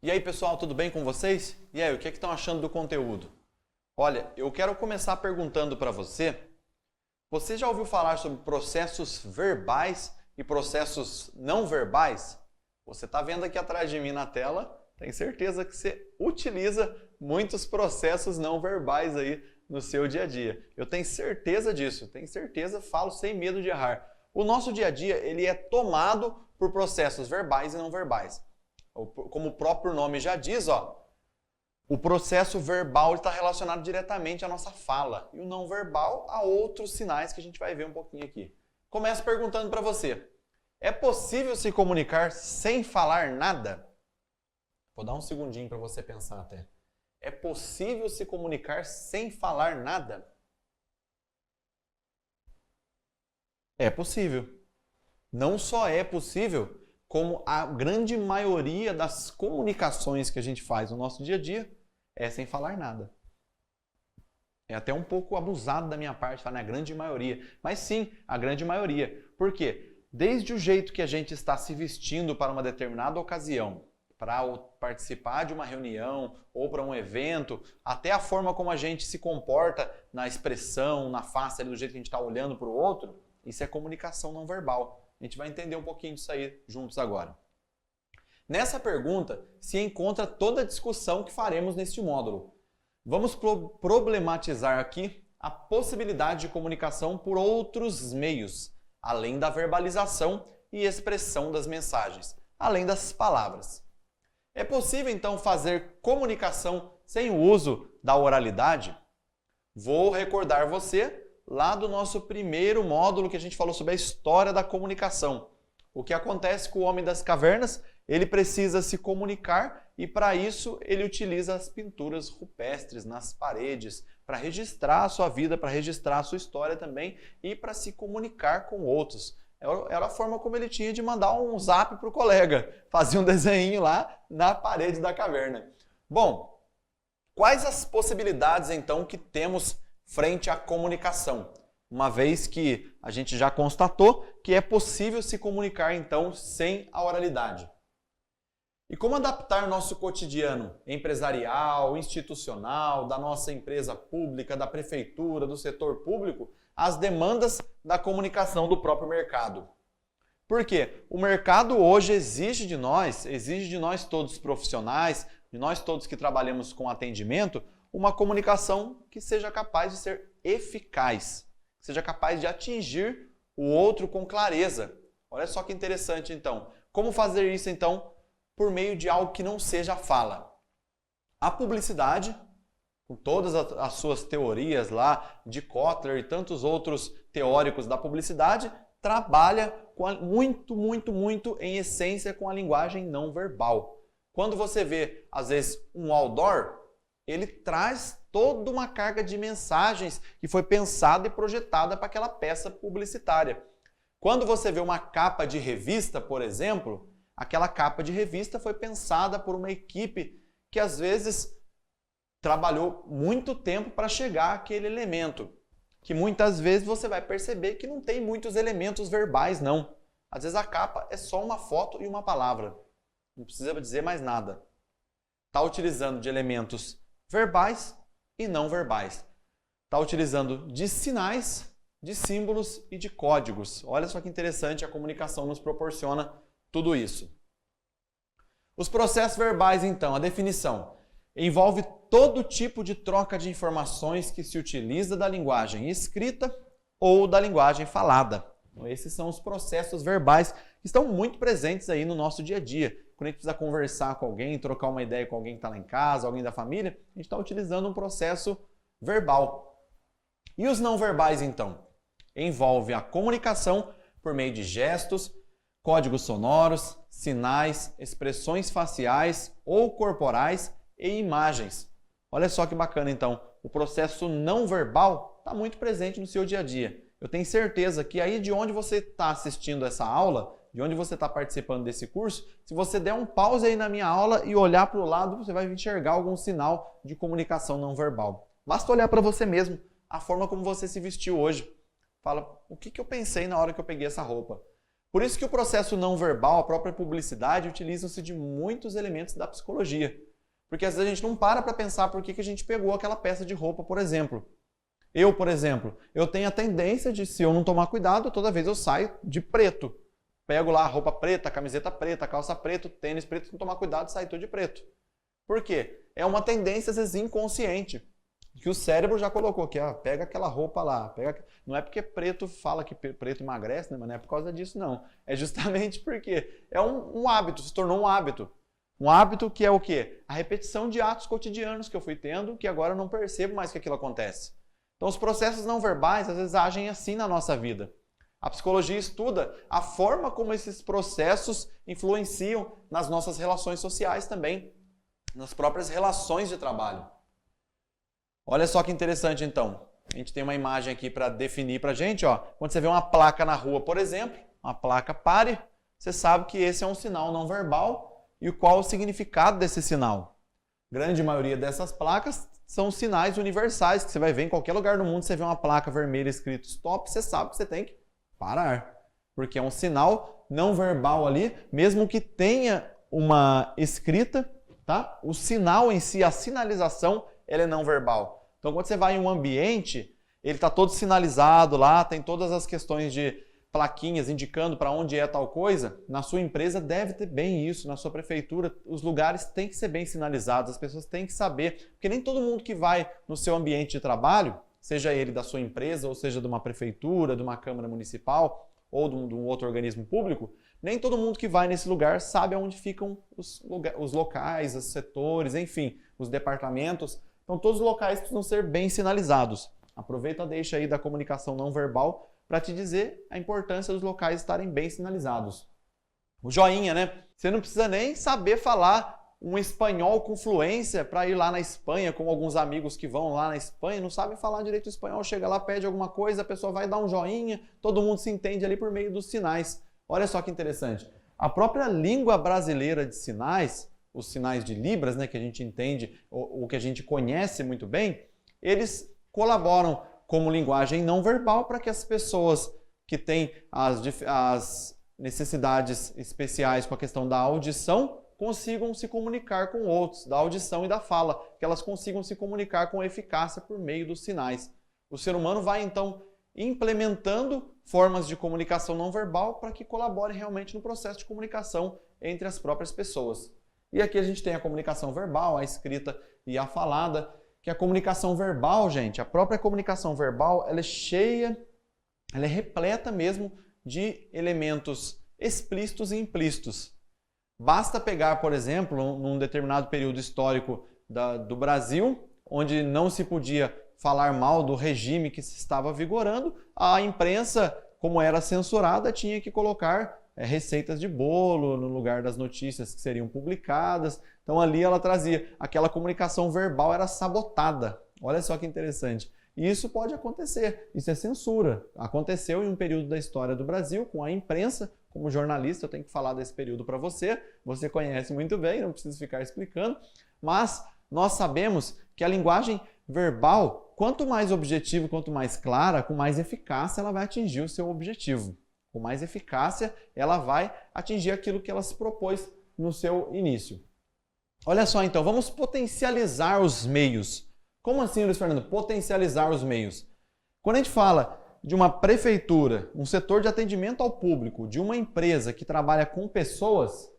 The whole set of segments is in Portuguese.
E aí, pessoal, tudo bem com vocês? E aí, o que estão achando do conteúdo? Olha, eu quero começar perguntando para você já ouviu falar sobre processos verbais e processos não verbais? Você está vendo aqui atrás de mim na tela, tenho certeza que você utiliza muitos processos não verbais aí no seu dia a dia. Eu tenho certeza disso, tenho certeza, falo sem medo de errar. O nosso dia a dia, ele é tomado por processos verbais e não verbais. Como o próprio nome já diz, o processo verbal está relacionado diretamente à nossa fala e o não verbal a outros sinais que a gente vai ver um pouquinho aqui. Começo perguntando para você, é possível se comunicar sem falar nada? Vou dar um segundinho para você pensar até. É possível se comunicar sem falar nada? É possível. Não só é possível, como a grande maioria das comunicações que a gente faz no nosso dia a dia é sem falar nada. É até um pouco abusado da minha parte falar na grande maioria, mas sim, a grande maioria. Por quê? Desde o jeito que a gente está se vestindo para uma determinada ocasião, para participar de uma reunião ou para um evento, até a forma como a gente se comporta na expressão, na face, do jeito que a gente está olhando para o outro, isso é comunicação não verbal. A gente vai entender um pouquinho disso aí juntos agora. Nessa pergunta se encontra toda a discussão que faremos neste módulo. Vamos problematizar aqui a possibilidade de comunicação por outros meios, além da verbalização e expressão das mensagens, além das palavras. É possível então fazer comunicação sem o uso da oralidade? Vou recordar você lá do nosso primeiro módulo que a gente falou sobre a história da comunicação. O que acontece com o homem das cavernas? Ele precisa se comunicar e para isso ele utiliza as pinturas rupestres nas paredes para registrar a sua vida, para registrar a sua história também e para se comunicar com outros. Era a forma como ele tinha de mandar um zap para o colega, fazia um desenho lá na parede da caverna. Bom, quais as possibilidades então que temos frente à comunicação, uma vez que a gente já constatou que é possível se comunicar então sem a oralidade. E como adaptar nosso cotidiano empresarial, institucional, da nossa empresa pública, da prefeitura, do setor público, às demandas da comunicação do próprio mercado? Por quê? O mercado hoje exige de nós todos os profissionais, de nós todos que trabalhamos com atendimento, uma comunicação que seja capaz de ser eficaz, que seja capaz de atingir o outro com clareza. Olha só que interessante então. Como fazer isso então por meio de algo que não seja fala? A publicidade, com todas as suas teorias lá de Kotler e tantos outros teóricos da publicidade, trabalha muito em essência com a linguagem não verbal. Quando você vê, às vezes, um outdoor, ele traz toda uma carga de mensagens que foi pensada e projetada para aquela peça publicitária. Quando você vê uma capa de revista, por exemplo, aquela capa de revista foi pensada por uma equipe que às vezes trabalhou muito tempo para chegar àquele elemento, que muitas vezes você vai perceber que não tem muitos elementos verbais, não. Às vezes a capa é só uma foto e uma palavra. Não precisa dizer mais nada. Está utilizando de elementos verbais e não verbais. Está utilizando de sinais, de símbolos e de códigos. Olha só que interessante, a comunicação nos proporciona tudo isso. Os processos verbais, então, a definição, envolve todo tipo de troca de informações que se utiliza da linguagem escrita ou da linguagem falada. Então, esses são os processos verbais que estão muito presentes aí no nosso dia a dia. Quando a gente precisa conversar com alguém, trocar uma ideia com alguém que está lá em casa, alguém da família, a gente está utilizando um processo verbal. E os não verbais, então? Envolve a comunicação por meio de gestos, códigos sonoros, sinais, expressões faciais ou corporais e imagens. Olha só que bacana, então. O processo não verbal está muito presente no seu dia a dia. Eu tenho certeza que aí de onde você está assistindo essa aula, de onde você está participando desse curso, se você der um pause aí na minha aula e olhar para o lado, você vai enxergar algum sinal de comunicação não verbal. Basta olhar para você mesmo, a forma como você se vestiu hoje. Fala, o que eu pensei na hora que eu peguei essa roupa? Por isso que o processo não verbal, a própria publicidade, utilizam-se de muitos elementos da psicologia. Porque às vezes a gente não para pensar por que a gente pegou aquela peça de roupa, por exemplo. Eu, por exemplo, eu tenho a tendência de, se eu não tomar cuidado, toda vez eu saio de preto. Pego lá a roupa preta, a camiseta preta, a calça preta, tênis preto, se não tomar cuidado, saio todo de preto. Por quê? É uma tendência, às vezes, inconsciente. Que o cérebro já colocou aqui, pega aquela roupa lá. Não é porque preto fala que preto emagrece, né? Mas não é por causa disso, não. É justamente porque é um hábito, se tornou um hábito. Um hábito que é o quê? A repetição de atos cotidianos que eu fui tendo, que agora eu não percebo mais que aquilo acontece. Então, os processos não verbais, às vezes, agem assim na nossa vida. A psicologia estuda a forma como esses processos influenciam nas nossas relações sociais também, nas próprias relações de trabalho. Olha só que interessante, então. A gente tem uma imagem aqui para definir para a gente. Quando você vê uma placa na rua, por exemplo, uma placa pare, você sabe que esse é um sinal não verbal e qual o significado desse sinal. Grande maioria dessas placas são sinais universais que você vai ver em qualquer lugar do mundo. Você vê uma placa vermelha escrito stop, você sabe que você tem que parar. Porque é um sinal não verbal ali, mesmo que tenha uma escrita, tá? O sinal em si, a sinalização, ela é não verbal. Então, quando você vai em um ambiente, ele está todo sinalizado lá, tem todas as questões de plaquinhas indicando para onde é tal coisa. Na sua empresa deve ter bem isso, na sua prefeitura, os lugares têm que ser bem sinalizados, as pessoas têm que saber, porque nem todo mundo que vai no seu ambiente de trabalho, seja ele da sua empresa, ou seja de uma prefeitura, de uma câmara municipal, ou de um outro organismo público, nem todo mundo que vai nesse lugar sabe aonde ficam os locais, os setores, enfim, os departamentos. Então, todos os locais precisam ser bem sinalizados. Aproveita a deixa aí da comunicação não verbal para te dizer a importância dos locais estarem bem sinalizados. O joinha, né? Você não precisa nem saber falar um espanhol com fluência para ir lá na Espanha, como alguns amigos que vão lá na Espanha, não sabem falar direito espanhol, chega lá, pede alguma coisa, a pessoa vai dar um joinha, todo mundo se entende ali por meio dos sinais. Olha só que interessante. A própria língua brasileira de sinais, os sinais de Libras, né, que a gente entende, o que a gente conhece muito bem, eles colaboram como linguagem não verbal para que as pessoas que têm as necessidades especiais com a questão da audição consigam se comunicar com outros, da audição e da fala, que elas consigam se comunicar com eficácia por meio dos sinais. O ser humano vai, então, implementando formas de comunicação não verbal para que colaborem realmente no processo de comunicação entre as próprias pessoas. E aqui a gente tem a comunicação verbal, a escrita e a falada, que a comunicação verbal, gente, a própria comunicação verbal, ela é cheia, ela é repleta mesmo de elementos explícitos e implícitos. Basta pegar, por exemplo, num determinado período histórico do Brasil, onde não se podia falar mal do regime que se estava vigorando, a imprensa, como era censurada, tinha que colocar receitas de bolo no lugar das notícias que seriam publicadas. Então ali ela trazia, aquela comunicação verbal era sabotada. Olha só que interessante. E isso pode acontecer, isso é censura. Aconteceu em um período da história do Brasil com a imprensa. Como jornalista eu tenho que falar desse período para você, você conhece muito bem, não preciso ficar explicando, mas nós sabemos que a linguagem verbal, quanto mais objetivo, quanto mais clara, com mais eficácia ela vai atingir o seu objetivo. Com mais eficácia, ela vai atingir aquilo que ela se propôs no seu início. Olha só, então, vamos potencializar os meios. Como assim, Luiz Fernando? Potencializar os meios. Quando a gente fala de uma prefeitura, um setor de atendimento ao público, de uma empresa que trabalha com pessoas,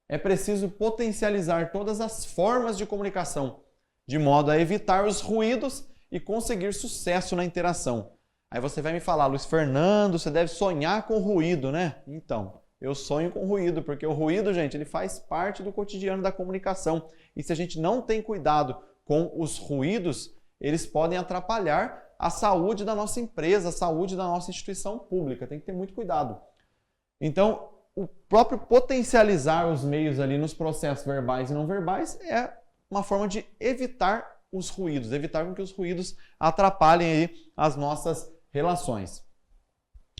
é preciso potencializar todas as formas de comunicação, de modo a evitar os ruídos e conseguir sucesso na interação. Aí você vai me falar, Luiz Fernando, você deve sonhar com ruído, né? Então, eu sonho com ruído, porque o ruído, gente, ele faz parte do cotidiano da comunicação. E se a gente não tem cuidado com os ruídos, eles podem atrapalhar a saúde da nossa empresa, a saúde da nossa instituição pública. Tem que ter muito cuidado. Então, o próprio potencializar os meios ali nos processos verbais e não verbais é uma forma de evitar os ruídos, evitar que os ruídos atrapalhem aí as nossas relações.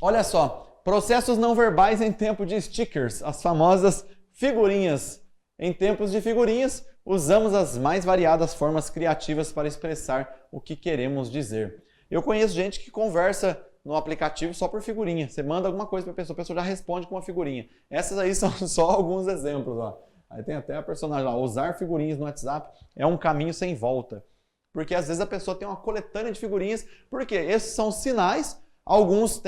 Olha só, processos não verbais em tempo de stickers, as famosas figurinhas. Em tempos de figurinhas, usamos as mais variadas formas criativas para expressar o que queremos dizer. Eu conheço gente que conversa no aplicativo só por figurinha. Você manda alguma coisa para a pessoa já responde com uma figurinha. Essas aí são só alguns exemplos. Ó. Aí tem até a personagem lá, usar figurinhas no WhatsApp é um caminho sem volta. Porque às vezes a pessoa tem uma coletânea de figurinhas, porque esses são sinais, alguns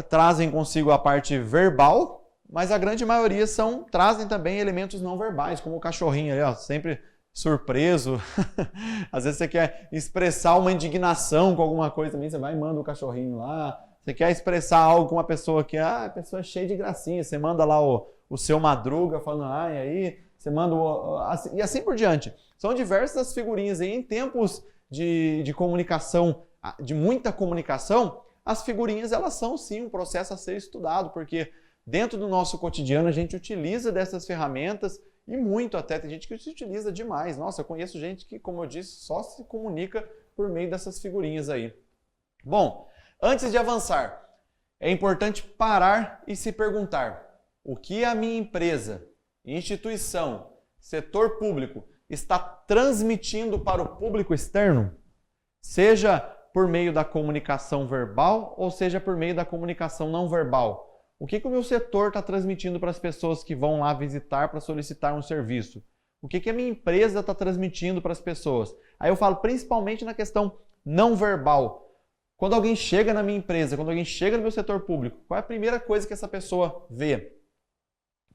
trazem consigo a parte verbal, mas a grande maioria trazem também elementos não verbais, como o cachorrinho ali, ó, sempre surpreso. Às vezes você quer expressar uma indignação com alguma coisa também, você vai e manda o cachorrinho lá. Você quer expressar algo com uma pessoa que a pessoa é cheia de gracinha, você manda lá o seu Madruga falando, e aí, você manda e assim por diante. São diversas figurinhas aí. Em tempos de comunicação, de muita comunicação, as figurinhas elas são sim um processo a ser estudado, porque dentro do nosso cotidiano a gente utiliza dessas ferramentas e muito até. Tem gente que se utiliza demais. Nossa, eu conheço gente que, como eu disse, só se comunica por meio dessas figurinhas aí. Bom, antes de avançar, é importante parar e se perguntar: o que a minha empresa, instituição, setor público está transmitindo para o público externo? Seja por meio da comunicação verbal ou seja por meio da comunicação não verbal. O que o meu setor está transmitindo para as pessoas que vão lá visitar para solicitar um serviço? O que a minha empresa está transmitindo para as pessoas? Aí eu falo principalmente na questão não verbal. Quando alguém chega na minha empresa, quando alguém chega no meu setor público, qual é a primeira coisa que essa pessoa vê?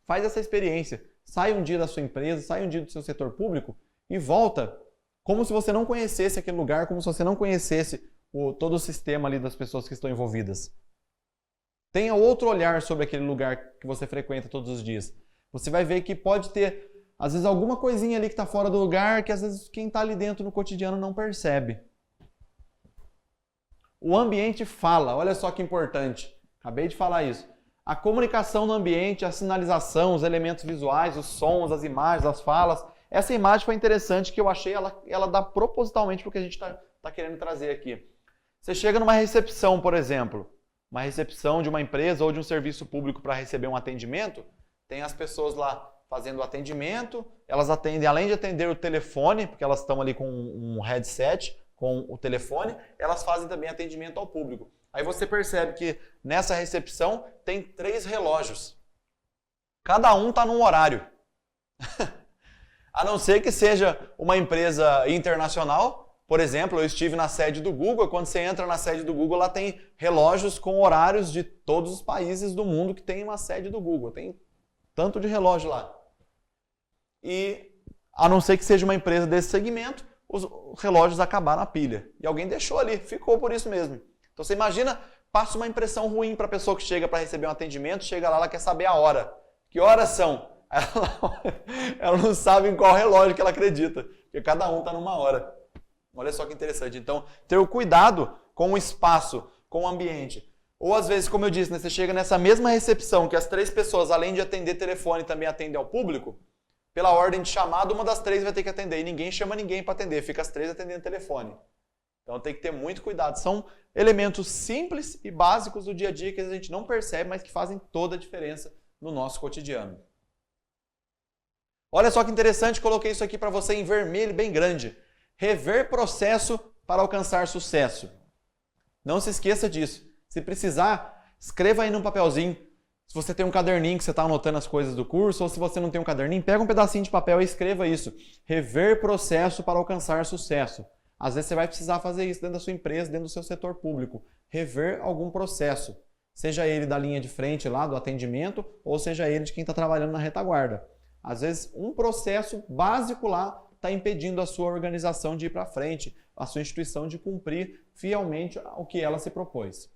Faz essa experiência. Sai um dia da sua empresa, sai um dia do seu setor público e volta como se você não conhecesse aquele lugar, como se você não conhecesse todo o sistema ali das pessoas que estão envolvidas. Tenha outro olhar sobre aquele lugar que você frequenta todos os dias. Você vai ver que pode ter, às vezes, alguma coisinha ali que está fora do lugar que, às vezes, quem está ali dentro no cotidiano não percebe. O ambiente fala. Olha só que importante. Acabei de falar isso. A comunicação no ambiente, a sinalização, os elementos visuais, os sons, as imagens, as falas. Essa imagem foi interessante, que eu achei ela dá propositalmente para o que a gente está querendo trazer aqui. Você chega numa recepção, por exemplo, uma recepção de uma empresa ou de um serviço público para receber um atendimento, tem as pessoas lá fazendo o atendimento, elas atendem, além de atender o telefone, porque elas estão ali com um headset, com o telefone, elas fazem também atendimento ao público. Aí você percebe que nessa recepção tem 3 relógios. Cada um está num horário. A não ser que seja uma empresa internacional. Por exemplo, eu estive na sede do Google. Quando você entra na sede do Google, lá tem relógios com horários de todos os países do mundo que tem uma sede do Google. Tem tanto de relógio lá. E a não ser que seja uma empresa desse segmento, os relógios acabaram a pilha. E alguém deixou ali, ficou por isso mesmo. Então você imagina, passa uma impressão ruim para a pessoa que chega para receber um atendimento, chega lá, ela quer saber a hora. Que horas são? Ela não sabe em qual relógio que ela acredita, porque cada um está numa hora. Olha só que interessante. Então, ter o cuidado com o espaço, com o ambiente. Ou às vezes, como eu disse, né, você chega nessa mesma recepção que as 3 pessoas, além de atender telefone, também atendem ao público, pela ordem de chamada, uma das 3 vai ter que atender. E ninguém chama ninguém para atender, fica as 3 atendendo telefone. Então tem que ter muito cuidado. São elementos simples e básicos do dia a dia que a gente não percebe, mas que fazem toda a diferença no nosso cotidiano. Olha só que interessante, coloquei isso aqui para você em vermelho bem grande. Rever processo para alcançar sucesso. Não se esqueça disso. Se precisar, escreva aí num papelzinho. Se você tem um caderninho que você está anotando as coisas do curso, ou se você não tem um caderninho, pega um pedacinho de papel e escreva isso. Rever processo para alcançar sucesso. Às vezes você vai precisar fazer isso dentro da sua empresa, dentro do seu setor público. Rever algum processo. Seja ele da linha de frente lá, do atendimento, ou seja ele de quem está trabalhando na retaguarda. Às vezes um processo básico lá está impedindo a sua organização de ir para frente, a sua instituição de cumprir fielmente o que ela se propôs.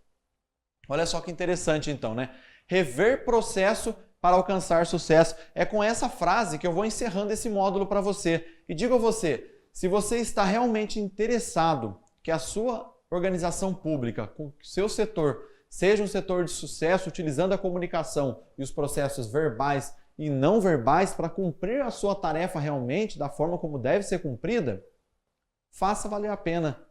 Olha só que interessante então, né? Rever processo para alcançar sucesso. É com essa frase que eu vou encerrando esse módulo para você. E digo a você, se você está realmente interessado que a sua organização pública, com o seu setor, seja um setor de sucesso, utilizando a comunicação e os processos verbais e não verbais para cumprir a sua tarefa realmente da forma como deve ser cumprida, faça valer a pena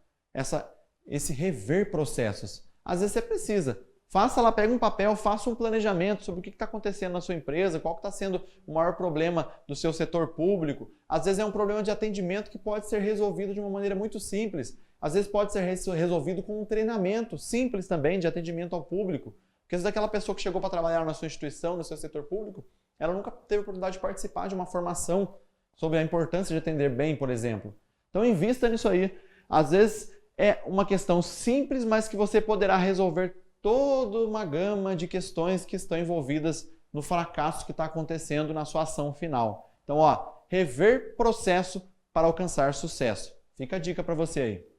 esse rever processos. Às vezes você precisa. Faça lá, pega um papel, faça um planejamento sobre o que está acontecendo na sua empresa, qual está sendo o maior problema do seu setor público. Às vezes é um problema de atendimento que pode ser resolvido de uma maneira muito simples. Às vezes pode ser resolvido com um treinamento simples também de atendimento ao público. Porque às vezes aquela pessoa que chegou para trabalhar na sua instituição, no seu setor público, ela nunca teve a oportunidade de participar de uma formação sobre a importância de atender bem, por exemplo. Então invista nisso aí. Às vezes é uma questão simples, mas que você poderá resolver toda uma gama de questões que estão envolvidas no fracasso que está acontecendo na sua ação final. Então, rever processo para alcançar sucesso. Fica a dica para você aí.